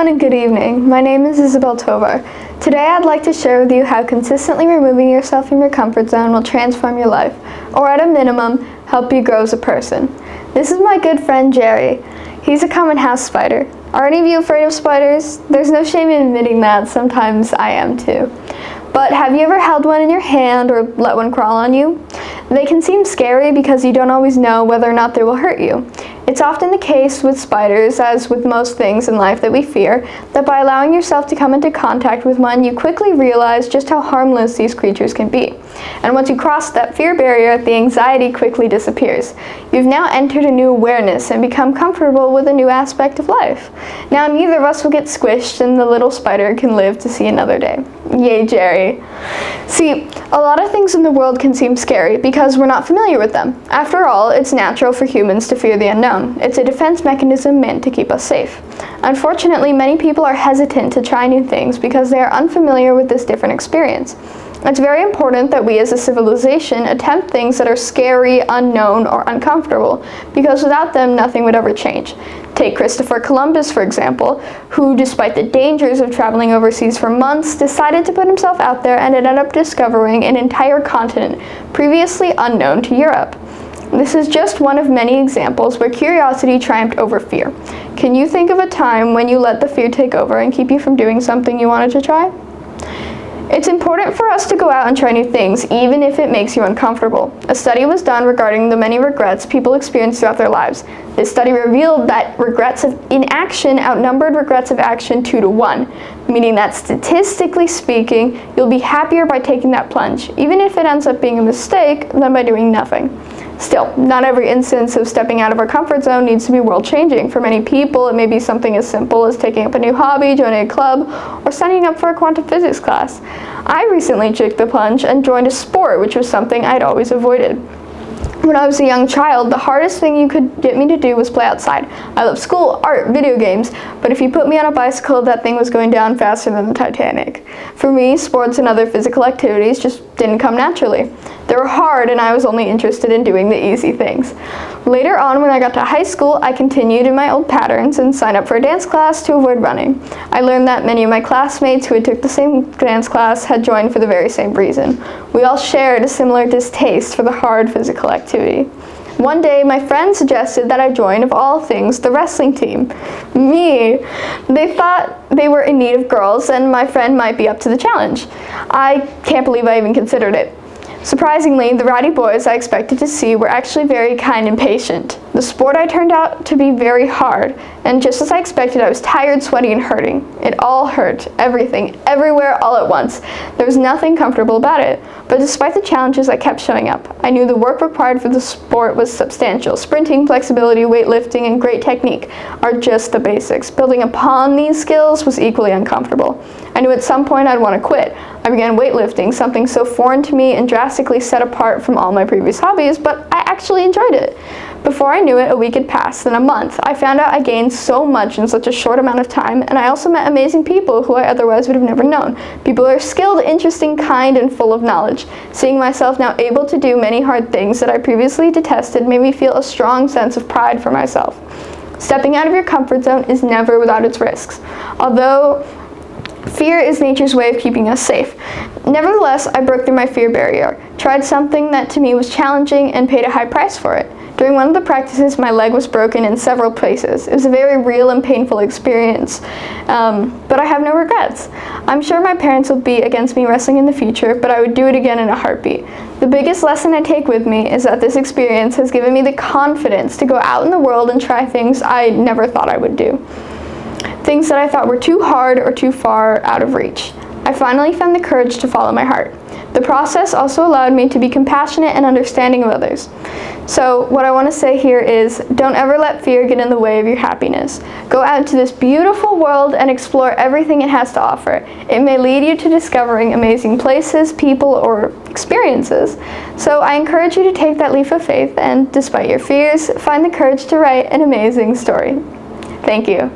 everyone and good evening. My name is Isabelle. Today I'd like to share with you how consistently removing yourself from your comfort zone will transform your life, or at a minimum, help you grow as a person. This is my good friend Jerry. He's a common house spider. Are any of you afraid of spiders? There's no shame in admitting that. Sometimes I am too. But have you ever held one in your hand or let one crawl on you? They can seem scary because you don't always know whether or not they will hurt you. It's often the case with spiders, as with most things in life that we fear, that by allowing yourself to come into contact with one, you quickly realize just how harmless these creatures can be. And once you cross that fear barrier, the anxiety quickly disappears. You've now entered a new awareness and become comfortable with a new aspect of life. Now neither of us will get squished and the little spider can live to see another day. Yay, Jerry. See, a lot of things in the world can seem scary because we're not familiar with them. After all, it's natural for humans to fear the unknown. It's a defense mechanism meant to keep us safe. Unfortunately, many people are hesitant to try new things because they are unfamiliar with this different experience. It's very important that we as a civilization attempt things that are scary, unknown, or uncomfortable, because without them, nothing would ever change. Take Christopher Columbus, for example, who, despite the dangers of traveling overseas for months, decided to put himself out there and ended up discovering an entire continent previously unknown to Europe. This is just one of many examples where curiosity triumphed over fear. Can you think of a time when you let the fear take over and keep you from doing something you wanted to try? It's important for us to go out and try new things, even if it makes you uncomfortable. A study was done regarding the many regrets people experience throughout their lives. This study revealed that regrets of inaction outnumbered regrets of action 2 to 1, meaning that statistically speaking, you'll be happier by taking that plunge, even if it ends up being a mistake, than by doing nothing. Still, not every instance of stepping out of our comfort zone needs to be world-changing. For many people, it may be something as simple as taking up a new hobby, joining a club, or signing up for a quantum physics class. I recently took the plunge and joined a sport, which was something I'd always avoided. When I was a young child, the hardest thing you could get me to do was play outside. I love school, art, video games, but if you put me on a bicycle, that thing was going down faster than the Titanic. For me, sports and other physical activities just didn't come naturally. They were hard, and I was only interested in doing the easy things. Later on, when I got to high school, I continued in my old patterns and signed up for a dance class to avoid running. I learned that many of my classmates who had took the same dance class had joined for the very same reason. We all shared a similar distaste for the hard physical activity. One day, my friend suggested that I join, of all things, the wrestling team. Me! They thought they were in need of girls, and my friend might be up to the challenge. I can't believe I even considered it. Surprisingly, the rowdy boys I expected to see were actually very kind and patient. The sport turned out to be very hard, and just as I expected, I was tired, sweaty, and hurting. It all hurt. Everything, everywhere, all at once. There was nothing comfortable about it. But despite the challenges, I kept showing up. I knew the work required for the sport was substantial. Sprinting, flexibility, weightlifting, and great technique are just the basics. Building upon these skills was equally uncomfortable. I knew at some point I'd want to quit. I began weightlifting, something so foreign to me and drastically set apart from all my previous hobbies, but I actually enjoyed it. Before I knew it, a week had passed, then a month. I found out I gained so much in such a short amount of time, and I also met amazing people who I otherwise would have never known. People who are skilled, interesting, kind, and full of knowledge. Seeing myself now able to do many hard things that I previously detested made me feel a strong sense of pride for myself. Stepping out of your comfort zone is never without its risks. Although fear is nature's way of keeping us safe. Nevertheless, I broke through my fear barrier, tried something that to me was challenging, and paid a high price for it. During one of the practices, my leg was broken in several places. It was a very real and painful experience, but I have no regrets. I'm sure my parents will be against me wrestling in the future, but I would do it again in a heartbeat. The biggest lesson I take with me is that this experience has given me the confidence to go out in the world and try things I never thought I would do. Things that I thought were too hard or too far out of reach. I finally found the courage to follow my heart. The process also allowed me to be compassionate and understanding of others. So what I want to say here is, don't ever let fear get in the way of your happiness. Go out into this beautiful world and explore everything it has to offer. It may lead you to discovering amazing places, people, or experiences. So I encourage you to take that leap of faith and, despite your fears, find the courage to write an amazing story. Thank you.